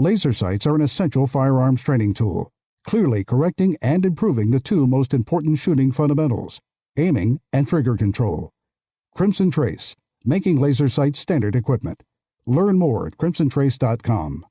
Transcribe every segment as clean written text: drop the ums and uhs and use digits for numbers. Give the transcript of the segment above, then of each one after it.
Laser sights are an essential firearms training tool, clearly correcting and improving the two most important shooting fundamentals, aiming and trigger control. Crimson Trace, making laser sights standard equipment. Learn more at crimsontrace.com.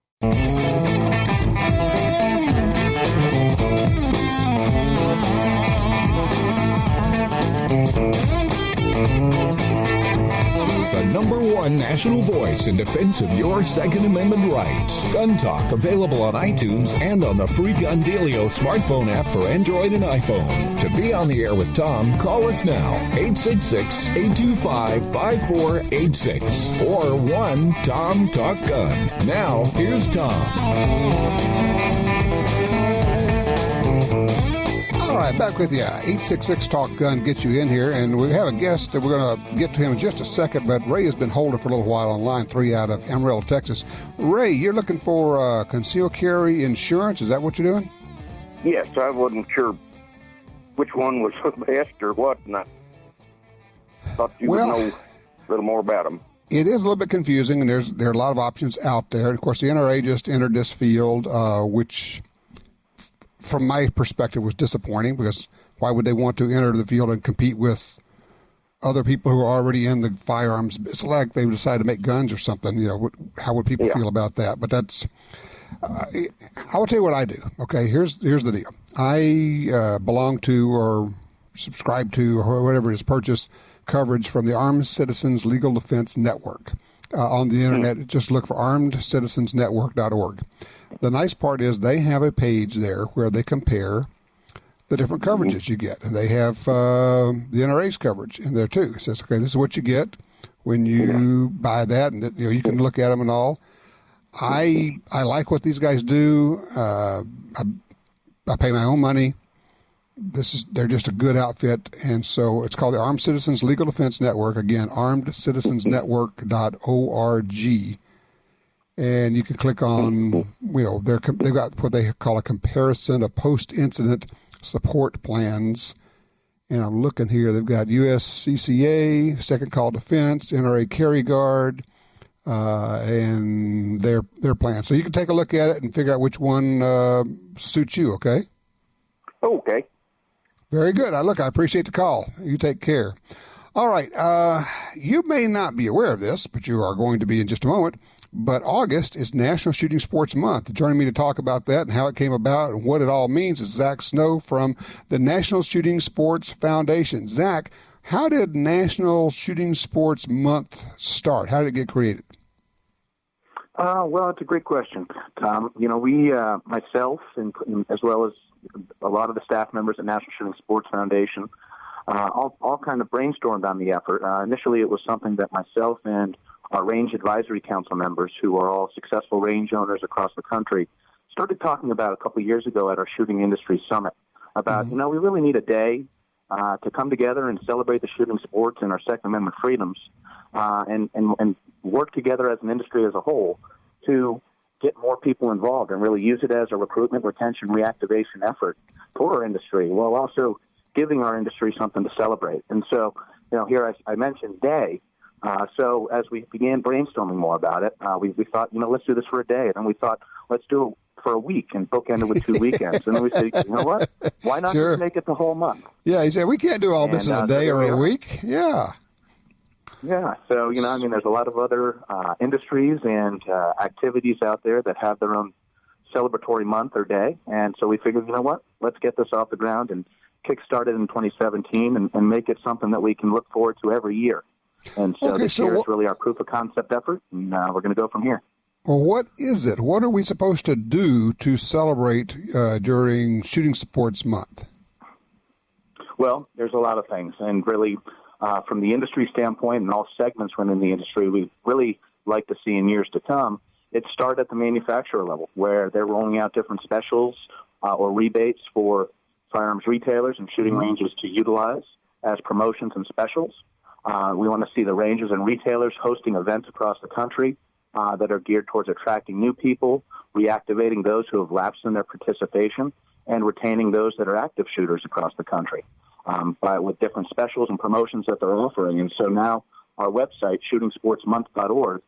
The #1 national voice in defense of your Second Amendment rights. Gun Talk, available on iTunes and on the free GunDealio smartphone app for Android and iPhone. To be on the air with Tom, call us now, 866-825-5486 or 1-TOM-TALK-GUN. Now, here's Tom. All right, back with you. 866-TALK-GUN gets you in here, and we have a guest that we're going to get to him in just a second, but Ray has been holding for a little while on line 3 out of Amarillo, Texas. Ray, you're looking for concealed carry insurance. Is that what you're doing? Yes, I wasn't sure which one was best or what, and I thought you would know a little more about them. It is a little bit confusing, and there are a lot of options out there. And of course, the NRA just entered this field, which, from my perspective, was disappointing, because why would they want to enter the field and compete with other people who are already in the firearms? It's like they decided to make guns or something. You know, how would people feel about that? But that's, I will tell you what I do. Okay, here's the deal. I belong to or subscribe to or whatever it is, purchase coverage from the Armed Citizens Legal Defense Network. On the internet, just look for armedcitizensnetwork.org. The nice part is they have a page there where they compare the different coverages you get. And they have the NRA's coverage in there too. It says, okay, this is what you get when you buy that, and you can look at them and all. I like what these guys do. I pay my own money. They're just a good outfit, and so it's called the Armed Citizens Legal Defense Network. Again, armedcitizensnetwork.org, and you can click on, they've got what they call a comparison of post-incident support plans. And I'm looking here, they've got USCCA, Second Call Defense, NRA Carry Guard, and their plan. So you can take a look at it and figure out which one suits you. Okay. Okay. Very good. I appreciate the call. You take care. All right. You may not be aware of this, but you are going to be in just a moment. But August is National Shooting Sports Month. Joining me to talk about that and how it came about and what it all means is Zach Snow from the National Shooting Sports Foundation. Zach, how did National Shooting Sports Month start? How did it get created? Well, it's a great question, Tom. We, myself, and as well as a lot of the staff members at National Shooting Sports Foundation, all kind of brainstormed on the effort. Initially, it was something that myself and our Range Advisory Council members, who are all successful range owners across the country, started talking about a couple of years ago at our Shooting Industry Summit about, we really need a day to come together and celebrate the shooting sports and our Second Amendment freedoms, and work together as an industry as a whole to get more people involved and really use it as a recruitment, retention, reactivation effort for our industry, while also giving our industry something to celebrate. And so, here I mentioned day. So as we began brainstorming more about it, we thought, let's do this for a day. And we thought, let's do it for a week and bookend it with 2 weekends. And then we said, you know what? Why not just make it the whole month? Yeah, he said, we can't do all this in a day or a week. Yeah. Yeah, so, there's a lot of other industries and activities out there that have their own celebratory month or day. And so we figured, you know what, let's get this off the ground and kickstart it in 2017 and make it something that we can look forward to every year. And so this year is really our proof of concept effort, and we're going to go from here. Well, what is it? What are we supposed to do to celebrate during Shooting Sports Month? Well, there's a lot of things, and really, from the industry standpoint and all segments within the industry, we really like to see in years to come, it start at the manufacturer level, where they're rolling out different specials or rebates for firearms retailers and shooting ranges to utilize as promotions and specials. We want to see the ranges and retailers hosting events across the country that are geared towards attracting new people, reactivating those who have lapsed in their participation, and retaining those that are active shooters across the country with different specials and promotions that they're offering. And so now our website, shootingsportsmonth.org,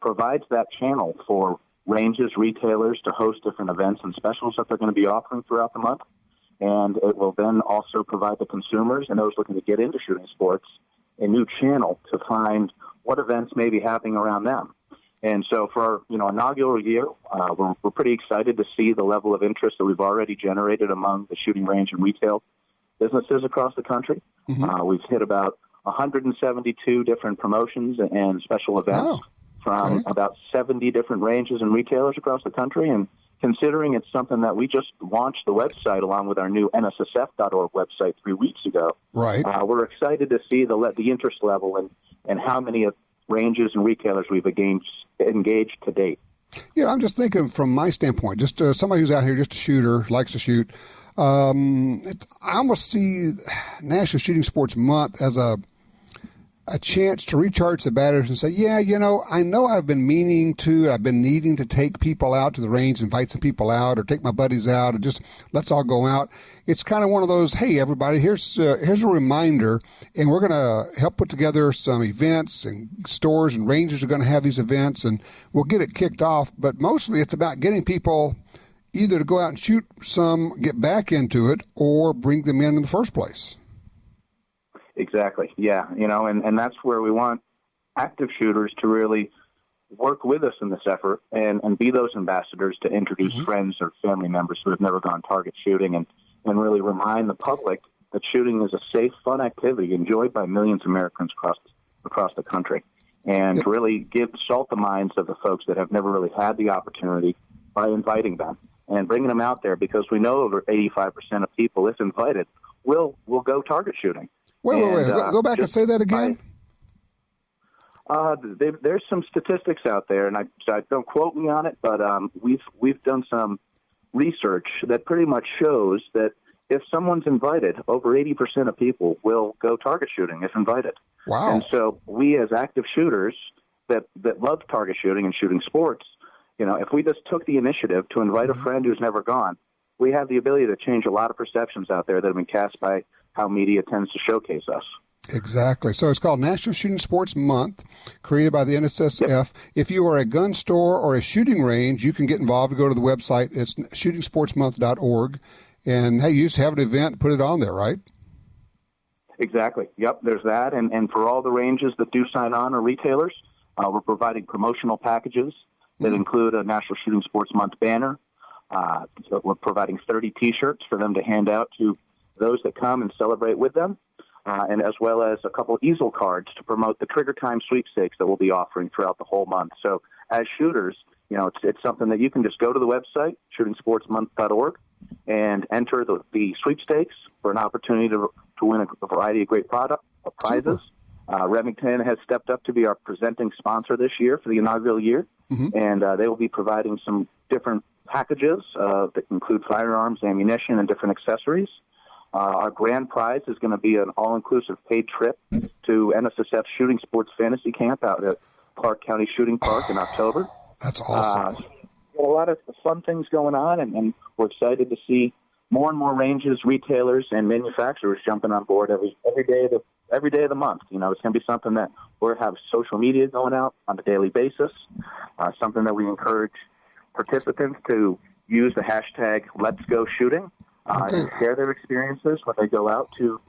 provides that channel for ranges, retailers to host different events and specials that they're going to be offering throughout the month. And it will then also provide the consumers and those looking to get into shooting sports a new channel to find what events may be happening around them. And so for our inaugural year, we're pretty excited to see the level of interest that we've already generated among the shooting range and retail businesses across the country. Mm-hmm. We've hit about 172 different promotions and special events from about 70 different ranges and retailers across the country. And considering it's something that we just launched the website along with our new NSSF.org website 3 weeks ago, right? We're excited to see the interest level and how many ranges and retailers we've engaged to date. Yeah, I'm just thinking from my standpoint, just somebody who's out here, just a shooter, likes to shoot. I almost see National Shooting Sports Month as a chance to recharge the batteries and say, I know I've been needing to take people out to the range, invite some people out, or take my buddies out, and just let's all go out. It's kind of one of those, hey, everybody, here's a reminder, and we're going to help put together some events, and stores and ranges are going to have these events, and we'll get it kicked off. But mostly it's about getting people either to go out and shoot some, get back into it, or bring them in the first place. Exactly. Yeah. And that's where we want active shooters to really work with us in this effort and be those ambassadors to introduce friends or family members who have never gone target shooting and really remind the public that shooting is a safe, fun activity enjoyed by millions of Americans across the country, and to really salt the minds of the folks that have never really had the opportunity by inviting them and bringing them out there, because we know over 85% of people, if invited, will go target shooting. Wait. Go back and say that again. There's some statistics out there, and I don't quote me on it, but we've done some research that pretty much shows that if someone's invited, over 80% of people will go target shooting if invited. Wow! And so we, as active shooters that love target shooting and shooting sports, if we just took the initiative to invite a friend who's never gone, we have the ability to change a lot of perceptions out there that have been cast by how media tends to showcase us. Exactly. So it's called National Shooting Sports Month, created by the NSSF. Yep. If you are a gun store or a shooting range, you can get involved. Go to the website. It's shootingsportsmonth.org. And, hey, you just have an event, put it on there, right? Exactly. Yep, there's that. And for all the ranges that do sign on or retailers, we're providing promotional packages that include a National Shooting Sports Month banner. So we're providing 30 T-shirts for them to hand out to those that come and celebrate with them, and as well as a couple easel cards to promote the Trigger Time sweepstakes that we'll be offering throughout the whole month. So as shooters, it's something that you can just go to the website, shootingsportsmonth.org, and enter the sweepstakes for an opportunity to win a variety of great prizes. Remington has stepped up to be our presenting sponsor this year for the inaugural year, and they will be providing some different packages that include firearms, ammunition, and different accessories. Our grand prize is going to be an all-inclusive paid trip to NSSF Shooting Sports Fantasy Camp out at Clark County Shooting Park in October. That's awesome. A lot of fun things going on, and we're excited to see more and more ranges, retailers, and manufacturers jumping on board every day of the month. It's going to be something that we'll have social media going out on a daily basis, something that we encourage participants to use the hashtag Let's Go Shooting and share their experiences when they go out to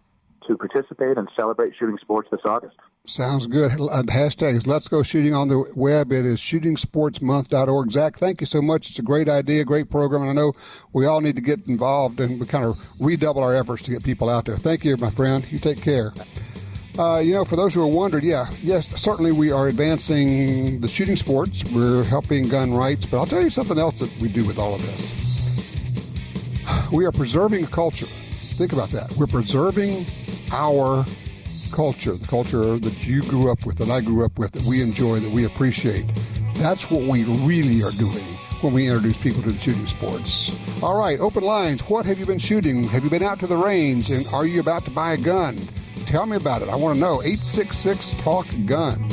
participate and celebrate shooting sports this August. Sounds good. The hashtag is Let's Go Shooting on the web. It is shootingsportsmonth.org. Zach, thank you so much. It's a great idea, great program, and I know we all need to get involved and we kind of redouble our efforts to get people out there. Thank you, my friend. You take care. For those who are wondering, yes, certainly we are advancing the shooting sports. We're helping gun rights, but I'll tell you something else that we do with all of this. We are preserving a culture. Think about that. We're preserving our culture, the culture that you grew up with, that I grew up with, that we enjoy, that we appreciate. That's what we really are doing when we introduce people to the shooting sports. All right, open lines. What have you been shooting? Have you been out to the range? And are you about to buy a gun? Tell me about it. I want to know. 866-TALK-GUN.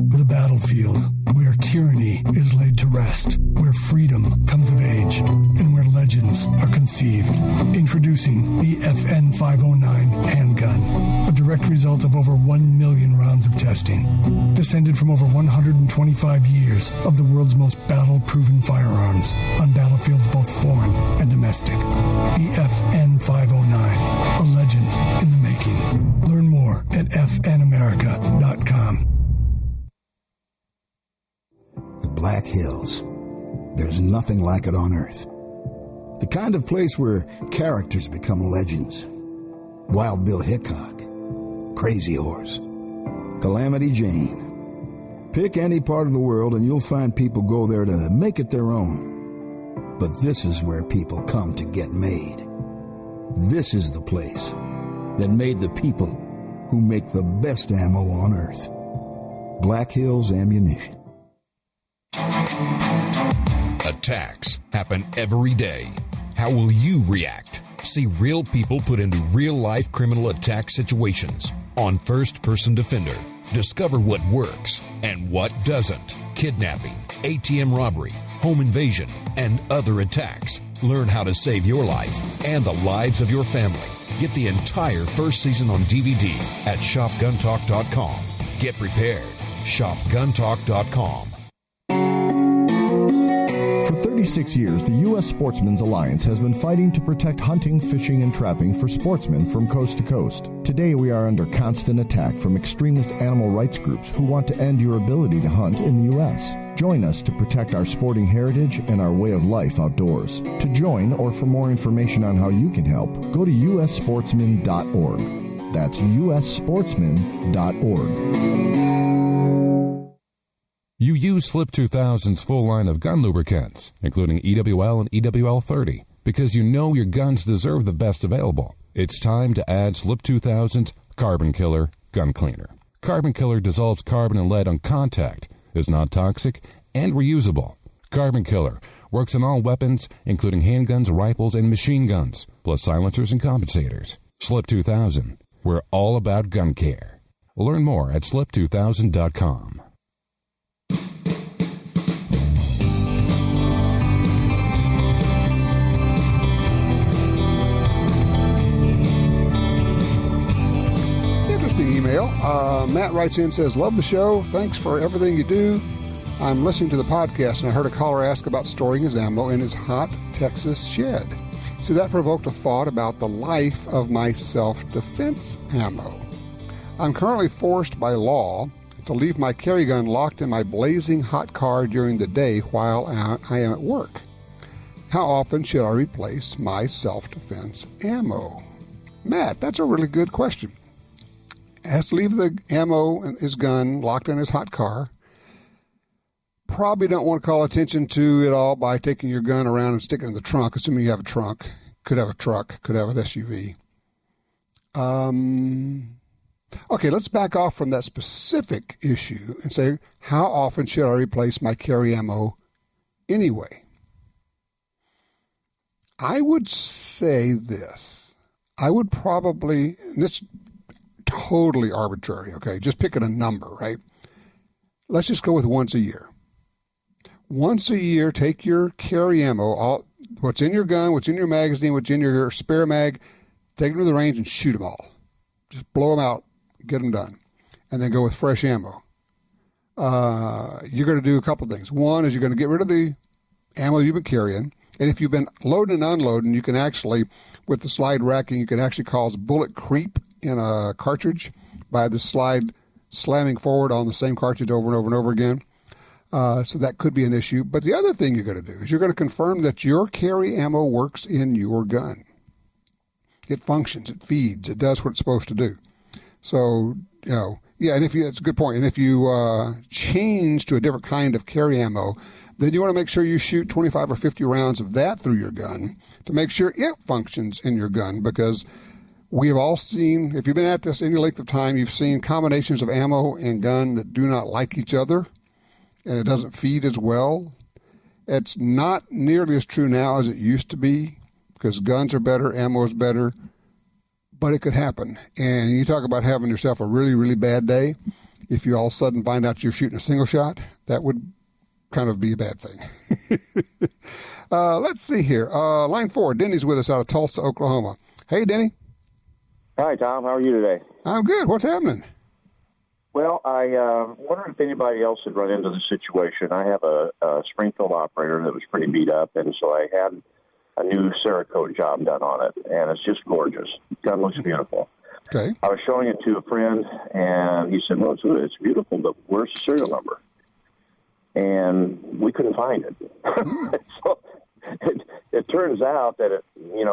The battlefield, where tyranny is laid to rest, where freedom comes of age, and where legends are conceived. Introducing the FN 509 direct result of over 1 million rounds of testing, descended from over 125 years of the world's most battle-proven firearms on battlefields both foreign and domestic. The FN 509, a legend in the making. Learn more at fnamerica.com. The Black Hills. There's nothing like it on Earth. The kind of place where characters become legends. Wild Bill Hickok, Crazy Horse, Calamity Jane. Pick any part of the world and you'll find people go there to make it their own. But this is where people come to get made. This is the place that made the people who make the best ammo on Earth. Black Hills Ammunition. Attacks happen every day. How will you react? See real people put into real-life criminal attack situations on First Person Defender. Discover what works and what doesn't. Kidnapping, ATM robbery, home invasion, and other attacks. Learn how to save your life and the lives of your family. Get the entire first season on DVD at shopguntalk.com. Get prepared. shopguntalk.com. For 36 years, the U.S. Sportsmen's Alliance has been fighting to protect hunting, fishing, and trapping for sportsmen from coast to coast. Today, we are under constant attack from extremist animal rights groups who want to end your ability to hunt in the U.S. Join us to protect our sporting heritage and our way of life outdoors. To join or for more information on how you can help, go to ussportsman.org. That's ussportsman.org. You use Slip 2000's full line of gun lubricants, including EWL and EWL30, because you know your guns deserve the best available. It's time to add Slip 2000's Carbon Killer Gun Cleaner. Carbon Killer dissolves carbon and lead on contact, is not toxic, and reusable. Carbon Killer works on all weapons, including handguns, rifles, and machine guns, plus silencers and compensators. Slip 2000. We're all about gun care. Learn more at slip2000.com. Email. Matt writes in, says, love the show. Thanks for everything you do. I'm listening to the podcast and I heard a caller ask about storing his ammo in his hot Texas shed. So that provoked a thought about the life of my self-defense ammo. I'm currently forced by law to leave my carry gun locked in my blazing hot car during the day while I am at work. How often should I replace my self-defense ammo? Matt, that's a really good question. Has to leave the ammo and his gun locked in his hot car. Probably don't want to call attention to it all by taking your gun around and sticking it in the trunk, assuming you have a trunk. Could have a truck, could have an SUV. Okay, let's back off from that specific issue and say, how often should I replace my carry ammo anyway? I would say this. I would probably, and this totally arbitrary, okay? Just picking a number, right? Let's just go with once a year. Once a year, take your carry ammo, what's in your gun, what's in your magazine, what's in your spare mag, take them to the range and shoot them all. Just blow them out, get them done, and then go with fresh ammo. You're going to do a couple things. One is you're going to get rid of the ammo you've been carrying, and if you've been loading and unloading, you can actually, with the slide racking, you can actually cause bullet creep in a cartridge by the slide slamming forward on the same cartridge over and over and over again. So that could be an issue. But the other thing you're going to do is you're going to confirm that your carry ammo works in your gun. It functions, it feeds, it does what it's supposed to do. So, and if you, it's a good point. And if you change to a different kind of carry ammo, then you want to make sure you shoot 25 or 50 rounds of that through your gun to make sure it functions in your gun, because we have all seen, if you've been at this any length of time, you've seen combinations of ammo and gun that do not like each other, and it doesn't feed as well. It's not nearly as true now as it used to be, because guns are better, ammo is better, but it could happen. And you talk about having yourself a really, really bad day. If you all of a sudden find out you're shooting a single shot, that would kind of be a bad thing. Let's see here. Line 4, Denny's with us out of Tulsa, Oklahoma. Hey, Denny. Hi, Tom. How are you today? I'm good. What's happening? Well, I wonder if anybody else had run into the situation. I have a Springfield operator that was pretty beat up, and so I had a new Cerakote job done on it, and it's just gorgeous. The gun looks beautiful. Okay. I was showing it to a friend, and he said, well, it's beautiful, but where's the serial number? And we couldn't find it. So it turns out that, we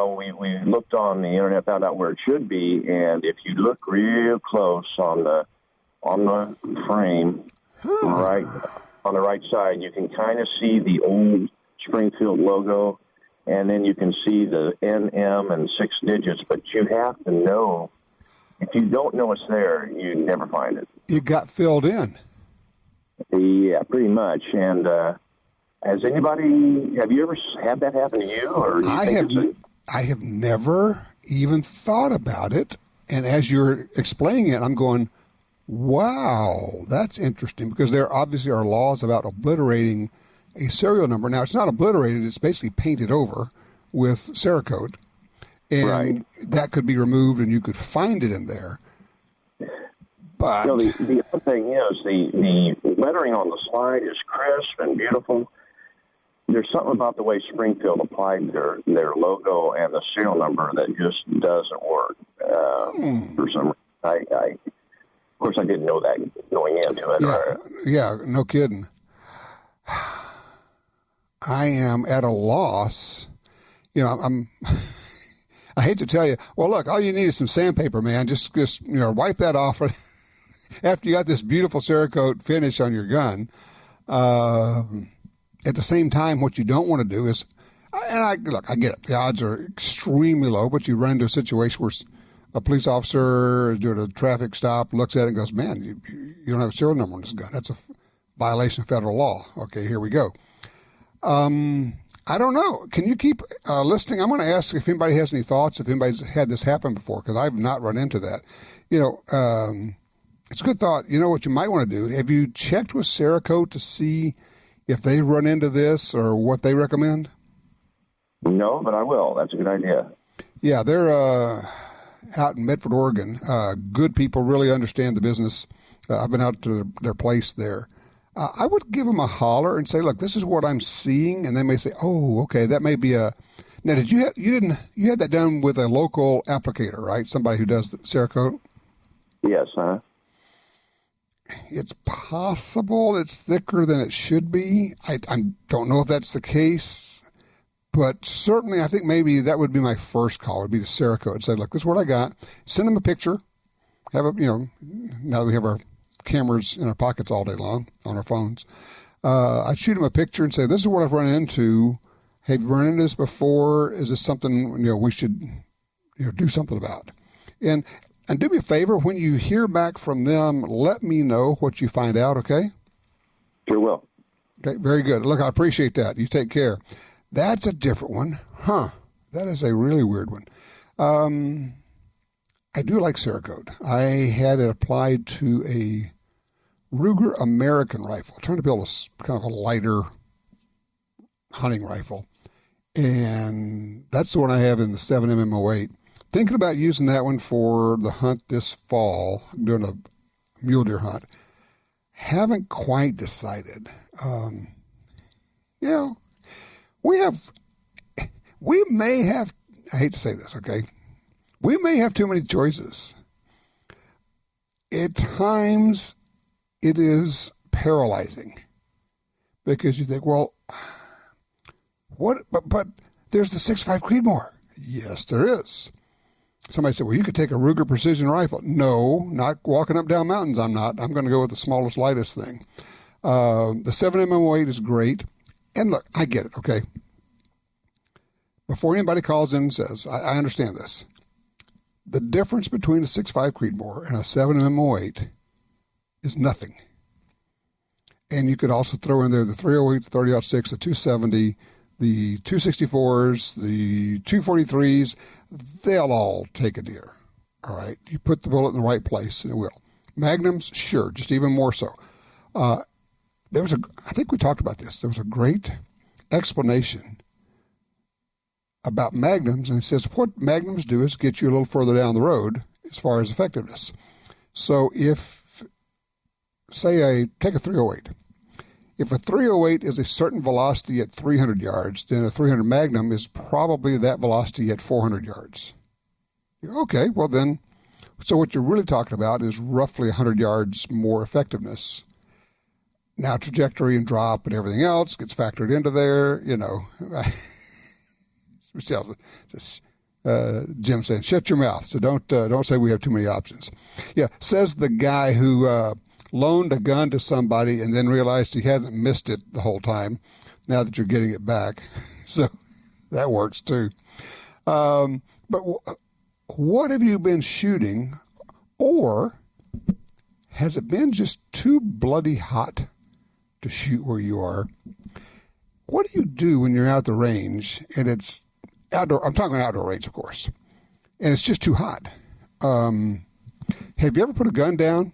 looked on the internet, found out where it should be, and if you look real close on the frame, right on the right side, you can kind of see the old Springfield logo, and then you can see the NM and 6 digits, but you have to know. If you don't know it's there, you never find it. It got filled in. Yeah, pretty much. And have you ever had that happen to you? Or do you I have never even thought about it. And as you're explaining it, I'm going, wow, that's interesting, because there obviously are laws about obliterating a serial number. Now, it's not obliterated. It's basically painted over with Cerakote. And that could be removed, and you could find it in there. But the other thing is the lettering on the slide is crisp and beautiful. There's something about the way Springfield applied their logo and the serial number that just doesn't work for some reason. Of course, I didn't know that going into it. Yeah, no kidding. I am at a loss. I'm. I hate to tell you. Well, look, all you need is some sandpaper, man. Just wipe that off after you got this beautiful Cerakote finish on your gun. At the same time, what you don't want to do is, I get it. The odds are extremely low, but you run into a situation where a police officer is doing a traffic stop, looks at it and goes, man, you don't have a serial number on this gun. That's a violation of federal law. Okay, here we go. I don't know. Can you keep listing? I'm going to ask if anybody has any thoughts, if anybody's had this happen before, because I've not run into that. It's a good thought. You know what you might want to do? Have you checked with Cerakote to see if they run into this or what they recommend? No, but I will. That's a good idea. Yeah, they're out in Medford, Oregon. Good people, really understand the business. I've been out to their place there. I would give them a holler and say, look, this is what I'm seeing. And they may say, oh, okay, that may be a... Now, you had that done with a local applicator, right? Somebody who does the Cerakote? Yes, It's possible it's thicker than it should be. I don't know if that's the case, but certainly I think maybe that would be my first call, would be to Cerakote. Say, look, this is what I got. Send them a picture. Now that we have our cameras in our pockets all day long on our phones, I'd shoot them a picture and say, this is what I've run into. Have you run into this before? Is this something we should do something about? And do me a favor, when you hear back from them, let me know what you find out, okay? Sure will. Okay, very good. Look, I appreciate that. You take care. That's a different one. That is a really weird one. I do like Cerakote. I had it applied to a Ruger American rifle, trying to build a kind of a lighter hunting rifle. And that's the one I have in the 7mm08. Thinking about using that one for the hunt this fall, doing a mule deer hunt. Haven't quite decided. We may have, I hate to say this, okay? We may have too many choices. At times, it is paralyzing because you think, well, what? But there's the 6.5 Creedmoor. Yes, there is. Somebody said, well, you could take a Ruger precision rifle. No, not walking up down mountains. I'm not. I'm going to go with the smallest, lightest thing. The 7mm08 is great. And look, I get it, okay? Before anybody calls in and says, I understand this. The difference between a 6.5 Creedmoor and a 7mm08 is nothing. And you could also throw in there the 308, the 30-06, the 270, the 264s, the 243s. They'll all take a deer. All right. You put the bullet in the right place and it will. Magnums, sure, just even more so. I think we talked about this. There was a great explanation about magnums, and it says what magnums do is get you a little further down the road as far as effectiveness. So if, say, take a 308. If a 308 is a certain velocity at 300 yards, then a 300 Magnum is probably that velocity at 400 yards. Okay, well then, so what you're really talking about is roughly 100 yards more effectiveness. Now, trajectory and drop and everything else gets factored into there, you know. Jim saying, shut your mouth. So don't say we have too many options. Yeah, says the guy who loaned a gun to somebody and then realized he hadn't missed it the whole time now that you're getting it back. So that works too. But what have you been shooting, or has it been just too bloody hot to shoot where you are? What do you do when you're out at the range and it's outdoor? I'm talking outdoor range, of course, and it's just too hot. Have you ever put a gun down?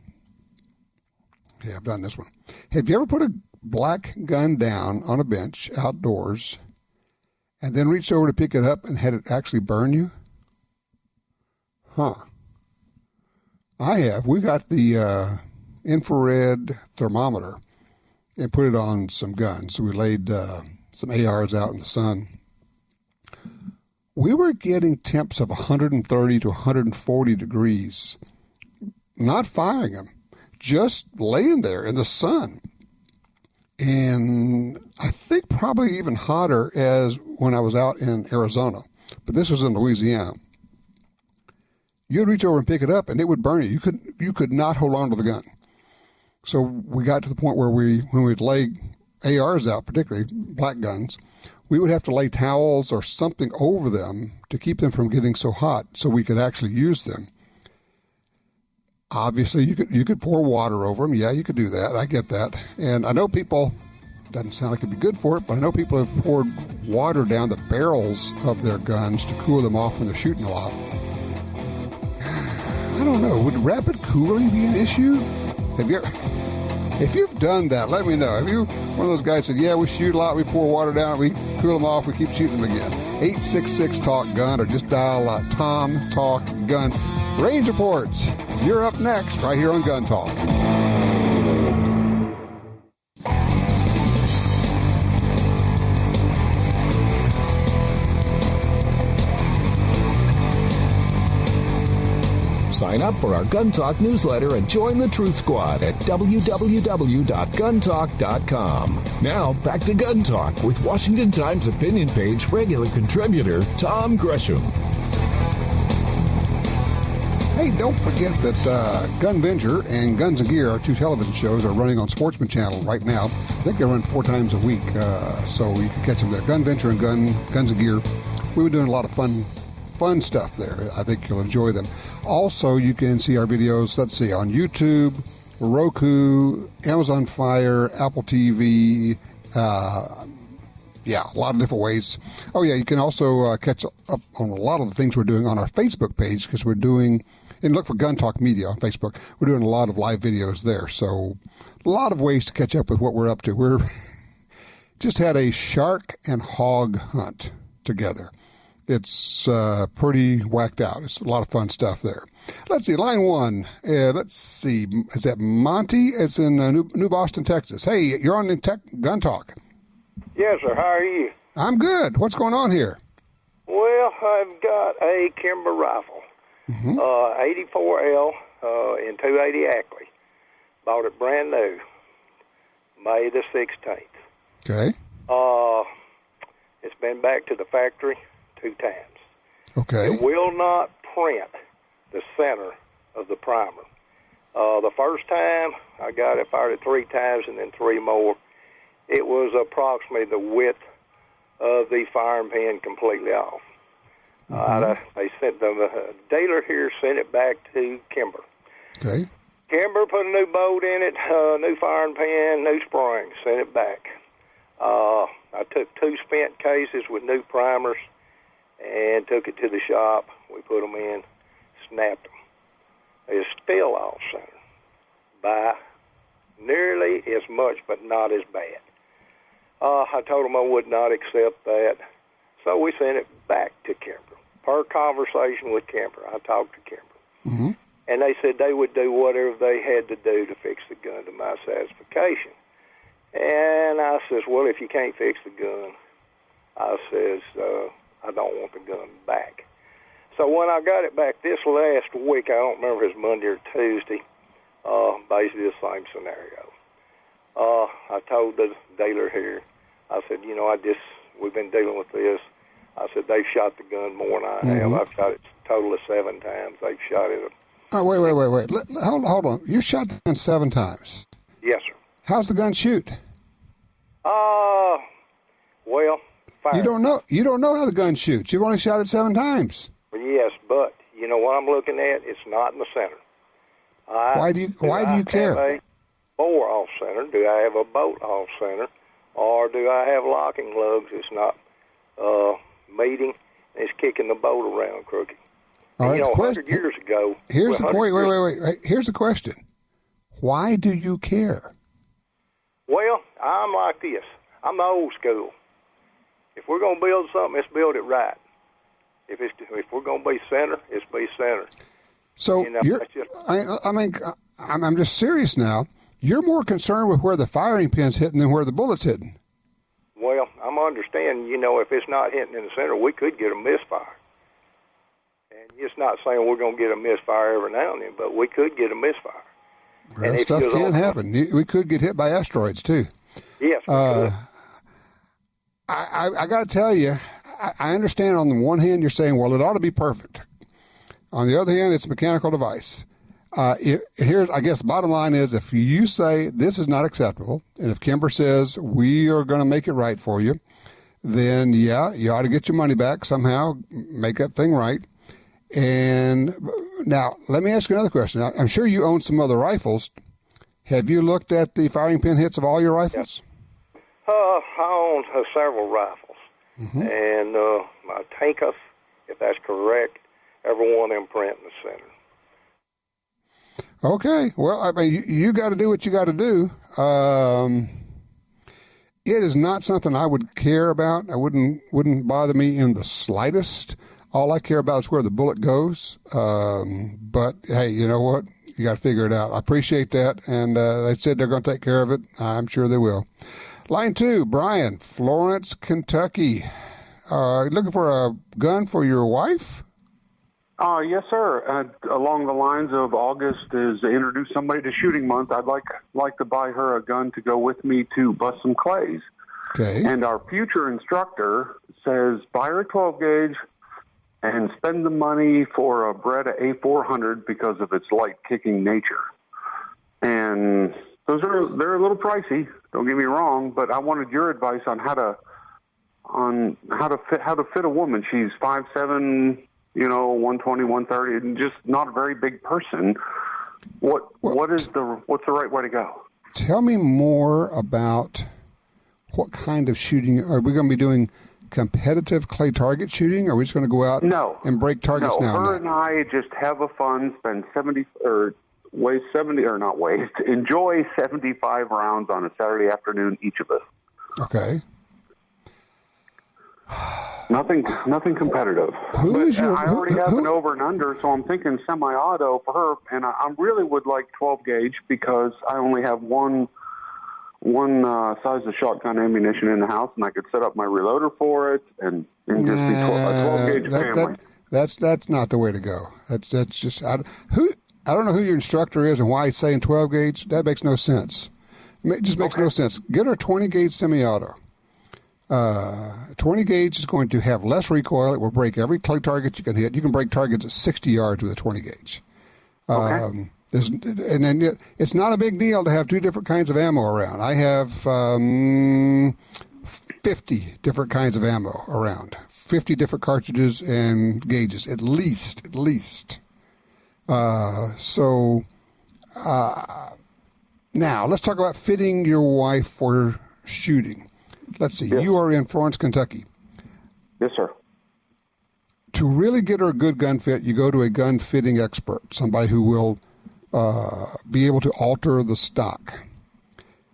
Yeah, I've done this one. Have you ever put a black gun down on a bench outdoors and then reached over to pick it up and had it actually burn you? Huh. I have. We got the infrared thermometer and put it on some guns. So we laid some ARs out in the sun. We were getting temps of 130 to 140 degrees, not firing them, just laying there in the sun. And I think probably even hotter as when I was out in Arizona, but this was in Louisiana. You'd reach over and pick it up and it would burn you. You could not hold on to the gun. So we got to the point where when we'd lay ARs out, particularly black guns, we would have to lay towels or something over them to keep them from getting so hot so we could actually use them. Obviously, you could pour water over them. Yeah, you could do that. I get that. And I know people, doesn't sound like it'd be good for it, but I know people have poured water down the barrels of their guns to cool them off when they're shooting a lot. I don't know. Would rapid cooling be an issue? If you've done that, let me know. Have you one of those guys said, yeah, we shoot a lot, we pour water down, we cool them off, we keep shooting them again? 866-TALK-GUN, or just dial Tom Talk Gun. Range reports. You're up next, right here on Gun Talk. Sign up for our Gun Talk newsletter and join the Truth Squad at www.guntalk.com. Now, back to Gun Talk with Washington Times opinion page regular contributor Tom Gresham. Hey, don't forget that GunVenture and Guns and Gear, our two television shows, are running on Sportsman Channel right now. I think they run 4 times a week, so you can catch them there. GunVenture and Guns and Gear. We've been doing a lot of fun stuff there. I think you'll enjoy them. Also, you can see our videos, let's see, on YouTube, Roku, Amazon Fire, Apple TV, a lot of different ways. Oh, yeah, you can also catch up on a lot of the things we're doing on our Facebook page, because we're doing, and look for Gun Talk Media on Facebook. We're doing a lot of live videos there, so a lot of ways to catch up with what we're up to. We're just had a shark and hog hunt together. It's pretty whacked out. It's a lot of fun stuff there. Let's see, line one. Let's see, is that Monty? It's in New Boston, Texas. Hey, you're on the Gun Talk. Yes, sir. How are you? I'm good. What's going on here? Well, I've got a Kimber rifle, 84L in 280 Ackley. Bought it brand new, May the 16th. Okay. It's been back to the factory 2 times. Okay. It will not print the center of the primer. The first time I got it, fired it 3 times and then 3 more. It was approximately the width of the firing pin completely off. They sent the dealer here sent it back to Kimber. Okay. Kimber put a new bolt in it, new firing pin, new spring, sent it back. I took 2 spent cases with new primers and took it to the shop. We put them in, snapped them. It's still off center by nearly as much, but not as bad. I told them I would not accept that, so we sent it back to Kimber. Per conversation with Kimber, I talked to Kimber. And they said they would do whatever they had to do to fix the gun to my satisfaction. And I says, well, if you can't fix the gun, I says, I don't want the gun back. So when I got it back this last week, I don't remember if it was Monday or Tuesday, basically the same scenario. I told the dealer here, I said, we've been dealing with this. I said, they've shot the gun more than I have. I've shot it a total of 7 times. They've shot it. Oh, wait. Hold on. You shot the gun 7 times? Yes, sir. How's the gun shoot? Well, fire. You don't know how the gun shoots. You've only shot it 7 times. Well, yes, but you know what I'm looking at? It's not in the center. Why do you care? Do I have a bore off center? Do I have a bolt off center? Or do I have locking lugs? It's not meeting. It's kicking the bolt around crooked. All right, 100 years ago. Here's the point. Wait. Here's the question. Why do you care? Well, I'm like this. I'm the old school. If we're going to build something, let's build it right. If we're going to be center, it's be center. So I'm just serious now. You're more concerned with where the firing pin's hitting than where the bullet's hitting. Well, I'm understanding, if it's not hitting in the center, we could get a misfire. And it's not saying we're going to get a misfire every now and then, but we could get a misfire. Well, that stuff can happen. We could get hit by asteroids, too. Yes, we could. I got to tell you, I understand on the one hand you're saying, well, it ought to be perfect. On the other hand, it's a mechanical device. I guess the bottom line is, if you say this is not acceptable, and if Kimber says we are going to make it right for you, then yeah, you ought to get your money back somehow, make that thing right. And now, let me ask you another question. I'm sure you own some other rifles. Have you looked at the firing pin hits of all your rifles? I own several rifles, and my Tankus, if that's correct, every one of them print in the center. Okay. Well, I mean, you got to do what you got to do. It is not something I would care about. I wouldn't bother me in the slightest. All I care about is where the bullet goes. But hey, you know what? You got to figure it out. I appreciate that, and they said they're going to take care of it. I'm sure they will. Line 2, Brian, Florence, Kentucky. Looking for a gun for your wife? Yes, sir. Along the lines of August is introduce somebody to shooting month. I'd like to buy her a gun to go with me to bust some clays. Okay. And our future instructor says buy her a 12 gauge and spend the money for a Beretta A400 because of its light kicking nature. And they're a little pricey. Don't get me wrong, but I wanted your advice on how to fit a woman. She's 5'7", 120, 130, and just not a very big person. What's the right way to go? Tell me more about what kind of shooting. Are we going to be doing competitive clay target shooting, or are we just going to go out and break targets now? Her and I just have a fun, enjoy 75 rounds on a Saturday afternoon, each of us. Okay. Nothing competitive. I already have an over and under, so I'm thinking semi-auto for her, and I really would like 12 gauge because I only have one size of shotgun ammunition in the house, and I could set up my reloader for it and just be a 12 gauge family. That's not the way to go. That's just I don't know who your instructor is and why he's saying 12 gauge. That makes no sense. It just makes no sense. Get her 20 gauge semi-auto. 20 gauge is going to have less recoil. It will break every clay target you can hit. You can break targets at 60 yards with a 20 gauge. And then it's not a big deal to have 2 different kinds of ammo around. I have 50 different kinds of ammo around, 50 different cartridges and gauges, at least. Now let's talk about fitting your wife for shooting. Let's see. Yes. You are in Florence, Kentucky. Yes, sir. To really get her a good gun fit, you go to a gun fitting expert, somebody who will be able to alter the stock.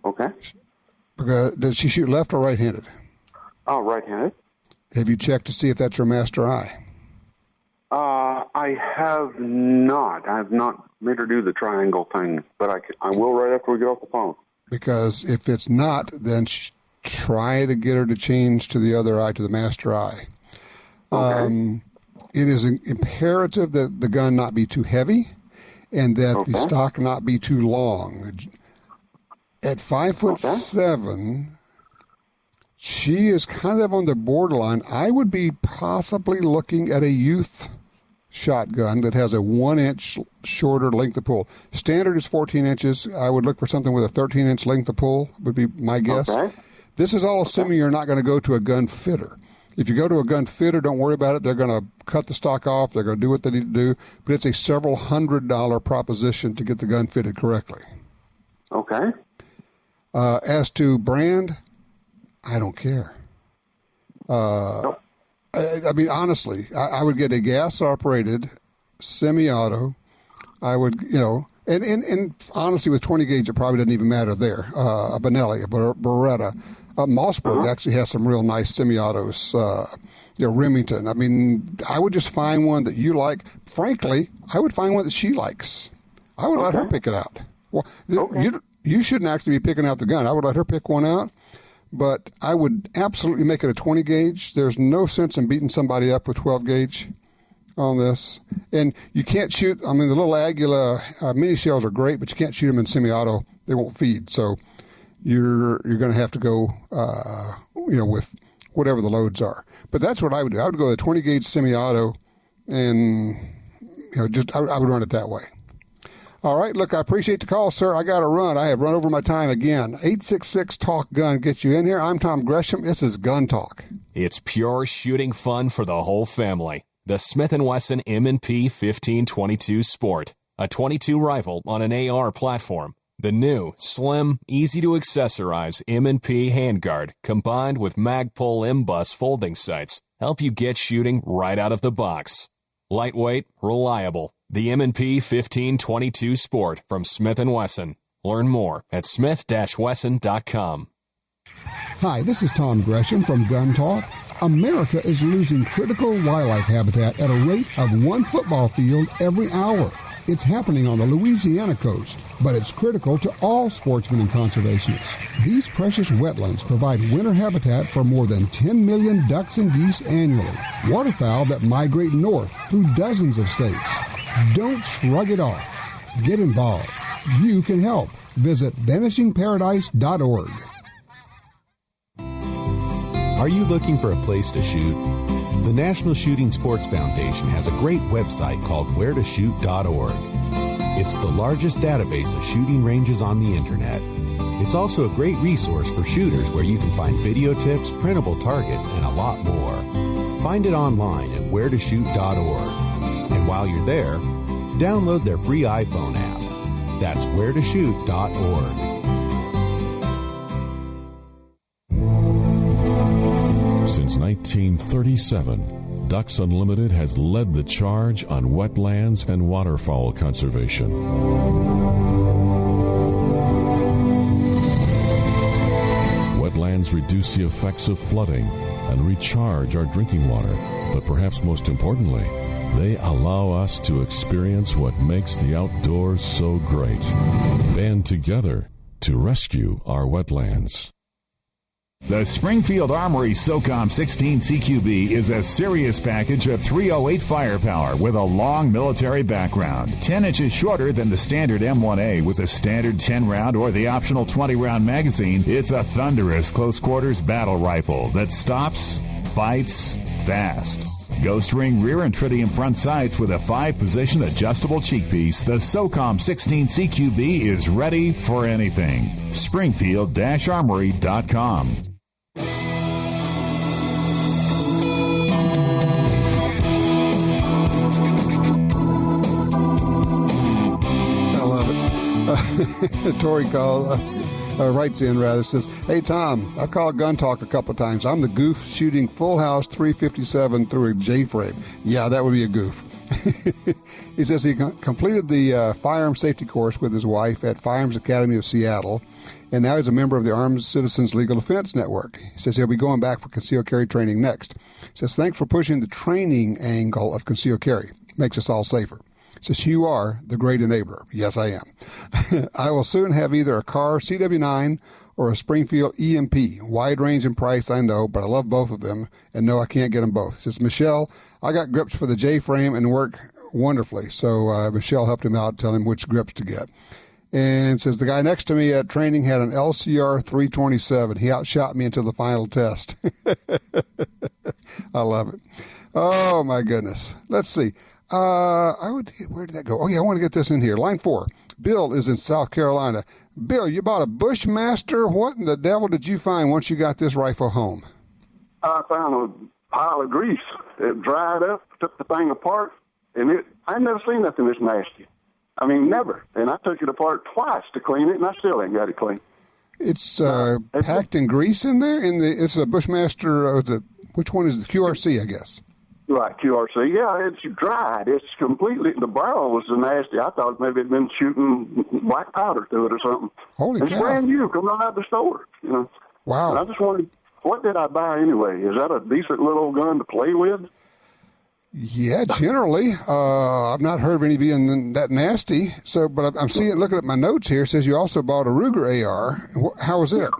Okay. Does she shoot left or right-handed? Right-handed. Have you checked to see if that's her master eye? I I have not. I have not made her do the triangle thing, but I will right after we get off the phone. Because if it's not, then try to get her to change to the other eye, to the master eye. Okay. It is imperative that the gun not be too heavy and that the stock not be too long. At 5'7", she is kind of on the borderline. I would be possibly looking at a youth shotgun that has a 1-inch shorter length of pull. Standard is 14 inches. I would look for something with a 13-inch length of pull, would be my guess. Okay. This is all assuming you're not going to go to a gun fitter. If you go to a gun fitter, don't worry about it. They're going to cut the stock off. They're going to do what they need to do. But it's a several $100 proposition to get the gun fitted correctly. Okay. As to brand, I don't care. Nope. I mean, honestly, I would get a gas-operated semi-auto. I would, and honestly, with 20 gauge, it probably doesn't even matter there. A Benelli, a Beretta. Mossberg actually has some real nice semi-autos. Remington. I mean, I would just find one that you like. Frankly, I would find one that she likes. I would let her pick it out. Well, you shouldn't actually be picking out the gun. I would let her pick one out. But I would absolutely make it a 20 gauge. There's no sense in beating somebody up with 12 gauge on this. And you can't shoot. I mean, the little Aguila mini shells are great, but you can't shoot them in semi-auto. They won't feed. So you're going to have to go, with whatever the loads are. But that's what I would do. I would go to 20 gauge semi-auto, and I would run it that way. All right, look, I appreciate the call, sir. I got to run. I have run over my time again. 866-TALK-GUN gets you in here. I'm Tom Gresham. This is Gun Talk. It's pure shooting fun for the whole family. The Smith & Wesson M&P 1522 Sport, a .22 rifle on an AR platform. The new, slim, easy-to-accessorize M&P handguard combined with Magpul M-Bus folding sights help you get shooting right out of the box. Lightweight, reliable. The M&P 1522 Sport from Smith & Wesson. Learn more at smith-wesson.com. Hi, this is Tom Gresham from Gun Talk. America is losing critical wildlife habitat at a rate of 1 football field every hour. It's happening on the Louisiana coast, but it's critical to all sportsmen and conservationists. These precious wetlands provide winter habitat for more than 10 million ducks and geese annually, waterfowl that migrate north through dozens of states. Don't shrug it off. Get involved. You can help. Visit vanishingparadise.org. Are you looking for a place to shoot? The National Shooting Sports Foundation has a great website called wheretoshoot.org. It's the largest database of shooting ranges on the internet. It's also a great resource for shooters where you can find video tips, printable targets, and a lot more. Find it online at wheretoshoot.org. And while you're there, download their free iPhone app. That's wheretoshoot.org. Since 1937, Ducks Unlimited has led the charge on wetlands and waterfowl conservation. Wetlands reduce the effects of flooding and recharge our drinking water, but perhaps most importantly, they allow us to experience what makes the outdoors so great. Band together to rescue our wetlands. The Springfield Armory SOCOM 16 CQB is a serious package of .308 firepower with a long military background. 10 inches shorter than the standard M1A with the standard 10-round or the optional 20-round magazine. It's a thunderous close-quarters battle rifle that stops, fights, fast. Ghost ring rear and tritium front sights with a 5-position adjustable cheek piece. The SOCOM 16 CQB is ready for anything. Springfield-Armory.com. I love it. Tori writes in, says, "Hey, Tom, I called Gun Talk a couple of times. I'm the goof shooting full house 357 through a J-frame." Yeah, that would be a goof. He says he completed the firearm safety course with his wife at Firearms Academy of Seattle, and now he's a member of the Armed Citizens Legal Defense Network. He says he'll be going back for concealed carry training next. He says, "Thanks for pushing the training angle of concealed carry. makes us all safer. Says, you are the great enabler. Yes, I am. I will soon have either a Carr CW9 or a Springfield EMP. Wide range in price, I know, but I love both of them, and no, I can't get them both. Says, Michelle, I got grips for the J-frame and work wonderfully. So Michelle helped him out, telling him which grips to get. And says, the guy next to me at training had an LCR 327. He outshot me until the final test. I love it. Oh, my goodness. Let's see. Where did that go? Oh, yeah, I want to get this in here. Line 4. Bill is in South Carolina. Bill, you bought a Bushmaster. What in the devil did you find once you got this rifle home? I found a pile of grease. It dried up, took the thing apart, and I'd never seen nothing this nasty. I mean, never. And I took it apart twice to clean it, and I still ain't got it clean. It's packed in grease in there? It's a Bushmaster, which one is the QRC, I guess? Right, QRC. Yeah, it's dried. It's completely, the barrel was so nasty. I thought maybe it'd been shooting black powder through it or something. Holy it's cow. It's brand new, coming out of the store. You know. Wow. And I just wondered, what did I buy anyway? Is that a decent little gun to play with? Yeah, generally. I've not heard of any being that nasty. So, but I'm seeing, looking at my notes here, it says you also bought a Ruger AR. How was it?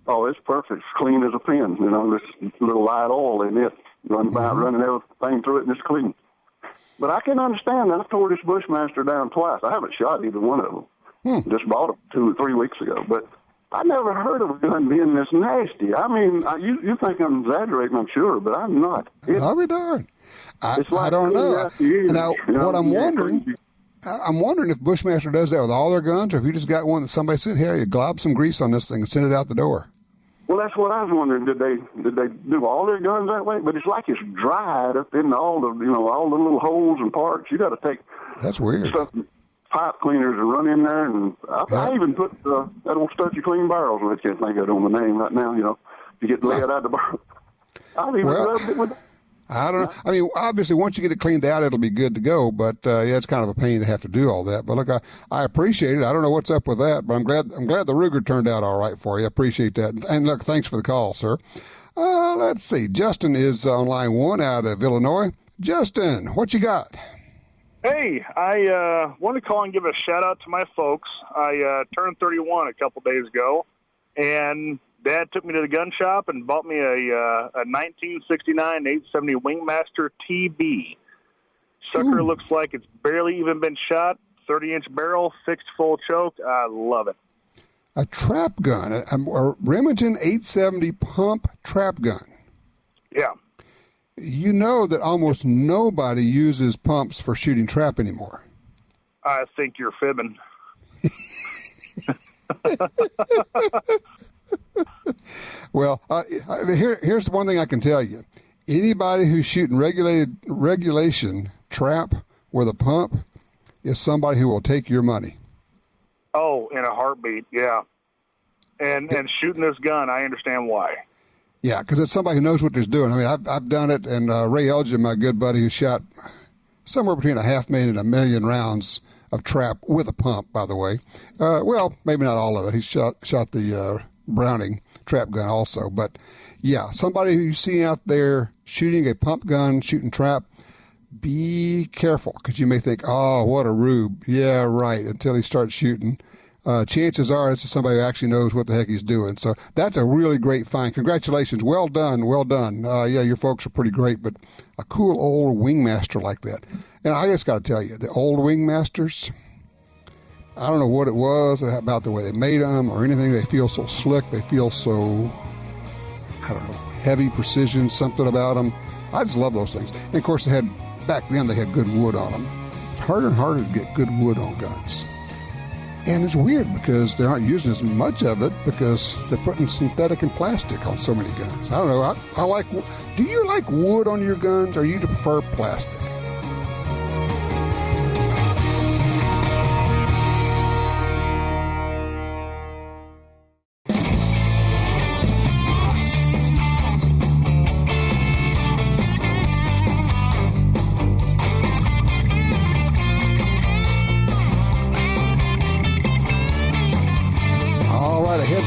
Oh, it's perfect. It's clean as a pin. You know, this little light oil in it. Running everything through it, and it's clean. But I can understand that. I tore this Bushmaster down twice. I haven't shot either one of them. Just bought it 2 or 3 weeks ago. But I never heard of a gun being this nasty. I mean, you think I'm exaggerating, I'm sure, but I'm not. I'll be darned. I don't know. Now, what I'm wondering if Bushmaster does that with all their guns, or if you just got one that somebody said, here, you glob some grease on this thing and send it out the door. Well, that's what I was wondering. Did they do all their guns that way? But it's like it's dried up in all the little holes and parts. You got to take that's weird stuff, pipe cleaners, and run in there. And I even put that old stuff you clean barrels with. I can't think of it on the name right now. You know, you get lead out of the barrel. I've even rubbed it with. I don't know. I mean, obviously, once you get it cleaned out, it'll be good to go. But yeah, it's kind of a pain to have to do all that. But look, I appreciate it. I don't know what's up with that, but I'm glad the Ruger turned out all right for you. I appreciate that. And look, thanks for the call, sir. Let's see. Justin is on line 1 out of Illinois. Justin, what you got? Hey, I want to call and give a shout out to my folks. I turned 31 a couple days ago, and Dad took me to the gun shop and bought me a 1969 870 Wingmaster TB. Sucker looks like it's barely even been shot. 30-inch barrel, fixed full choke. I love it. A trap gun, a Remington 870 pump trap gun. Yeah. You know that almost nobody uses pumps for shooting trap anymore. I think you're fibbing. Well, here's one thing I can tell you. Anybody who's shooting regulation trap with a pump is somebody who will take your money. Oh, in a heartbeat, yeah. And shooting this gun, I understand why. Yeah, because it's somebody who knows what they're doing. I mean, I've done it, and Ray Elgin, my good buddy, who shot somewhere between 500,000 and 1 million rounds of trap with a pump, by the way. Well, maybe not all of it. He shot the Browning trap gun also. But, yeah, somebody who you see out there shooting a pump gun, shooting trap, be careful, because you may think, oh, what a rube. Yeah, right, until he starts shooting. Chances are it's somebody who actually knows what the heck he's doing. So that's a really great find. Congratulations. Well done. Well done. Yeah, your folks are pretty great, but a cool old Wingmaster like that. And I just got to tell you, the old Wingmasters, I don't know what it was about the way they made them or anything. They feel so slick. They feel so, I don't know, heavy precision, something about them. I just love those things. And, of course, back then they had good wood on them. It's harder and harder to get good wood on guns. And it's weird because they aren't using as much of it because they're putting synthetic and plastic on so many guns. I don't know. Do you like wood on your guns, or do you prefer plastic?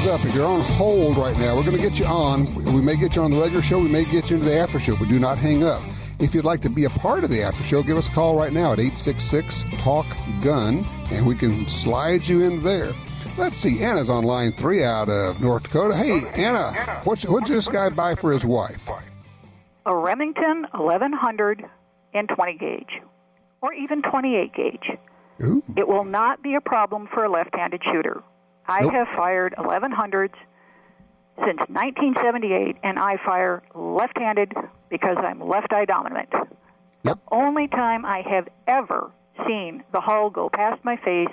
Up. If you're on hold right now, we're going to get you on. We may get you on the regular show. We may get you into the after show, but do not hang up. If you'd like to be a part of the after show, give us a call right now at 866-TALK-GUN, and we can slide you in there. Let's see, Anna's on line 3 out of North Dakota. Hey, Anna, what'd this guy buy for his wife? A Remington 1100 and 20 gauge, or even 28 gauge. Ooh. It will not be a problem for a left-handed shooter. I have fired 1100s since 1978, and I fire left-handed because I'm left-eye dominant. The only time I have ever seen the hull go past my face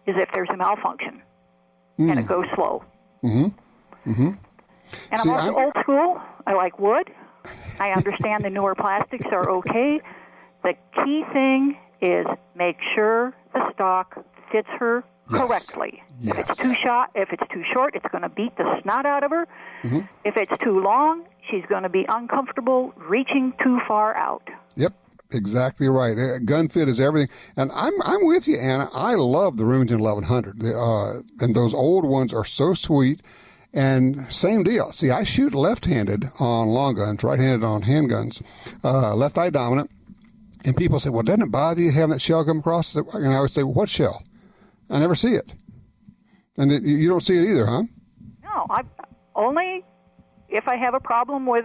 is if there's a malfunction, and it goes slow. And I'm also old school. I like wood. I understand the newer plastics are okay. The key thing is make sure the stock fits her correctly. Yes. If it's too short, it's going to beat the snot out of her. If it's too long, she's going to be uncomfortable reaching too far out. Yep, exactly right. Gun fit is everything. And I'm with you, Anna. I love the Remington 1100. And those old ones are so sweet. And same deal. See, I shoot left-handed on long guns, right-handed on handguns, left-eye dominant. And people say, well, doesn't it bother you having that shell come across? And I would say, well, what shell? I never see it. And you don't see it either, huh? No, only if I have a problem with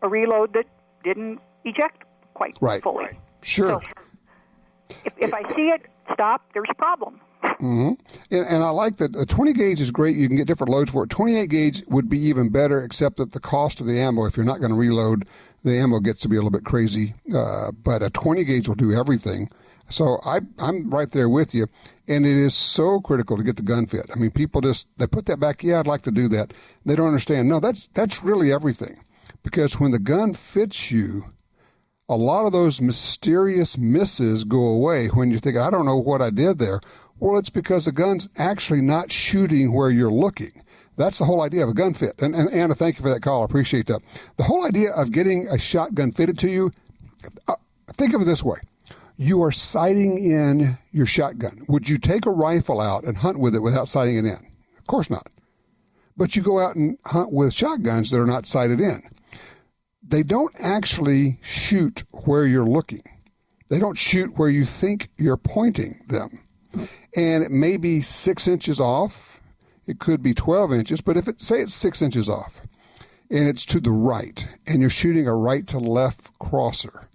a reload that didn't eject quite fully. Sure. So if I see it, stop, there's a problem. And I like that a 20 gauge is great. You can get different loads for it. 28 gauge would be even better, except that the cost of the ammo, if you're not going to reload, the ammo gets to be a little bit crazy. But a 20 gauge will do everything. So I'm right there with you. And it is so critical to get the gun fit. I mean, people they put that back. Yeah, I'd like to do that. They don't understand. No, that's really everything. Because when the gun fits you, a lot of those mysterious misses go away when you think, I don't know what I did there. Well, it's because the gun's actually not shooting where you're looking. That's the whole idea of a gun fit. And Anna, thank you for that call. I appreciate that. The whole idea of getting a shotgun fitted to you, think of it this way. You are sighting in your shotgun. Would you take a rifle out and hunt with it without sighting it in? Of course not. But you go out and hunt with shotguns that are not sighted in. They don't actually shoot where you're looking. They don't shoot where you think you're pointing them. And it may be 6 inches off. It could be 12 inches. But say it's 6 inches off and it's to the right and you're shooting a right to left crosser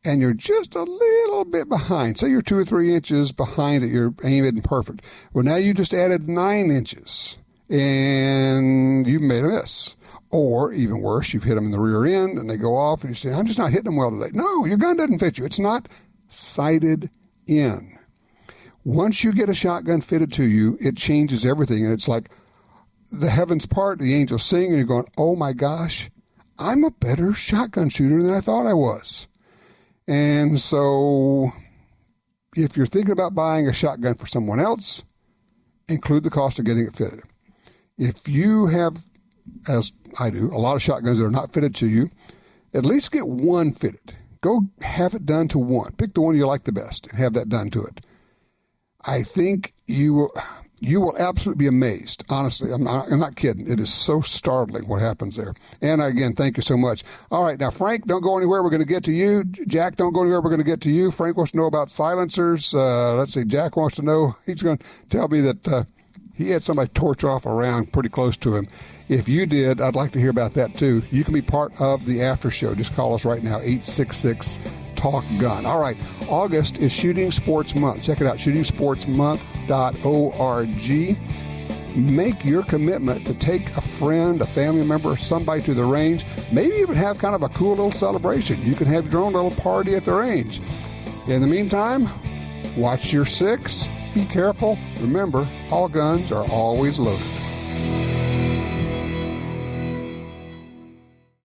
and you're just a little bit behind. Say you're 2 or 3 inches behind it. You're aiming perfect. Well, now you just added 9 inches and you made a miss. Or even worse, you've hit them in the rear end and they go off and you say, I'm just not hitting them well today. No, your gun doesn't fit you. It's not sighted in. Once you get a shotgun fitted to you, it changes everything. And it's like the heavens part, the angels sing, and you're going, oh my gosh, I'm a better shotgun shooter than I thought I was. And so if you're thinking about buying a shotgun for someone else, include the cost of getting it fitted. If you have, as I do, a lot of shotguns that are not fitted to you, at least get one fitted. Go have it done to one. Pick the one you like the best and have that done to it. I think you will absolutely be amazed. Honestly, I'm not kidding. It is so startling what happens there. And again, thank you so much. All right, now, Frank, don't go anywhere. We're going to get to you. Jack, don't go anywhere. We're going to get to you. Frank wants to know about silencers. Let's see. Jack wants to know. He's going to tell me that he had somebody torch off a round pretty close to him. If you did, I'd like to hear about that, too. You can be part of the after show. Just call us right now, 866-TALK GUN. All right, August is Shooting Sports Month. Check it out, shootingsportsmonth.org. Make your commitment to take a friend, a family member, somebody to the range. Maybe even have kind of a cool little celebration. You can have your own little party at the range. In the meantime, watch your six. Be careful. Remember, all guns are always loaded.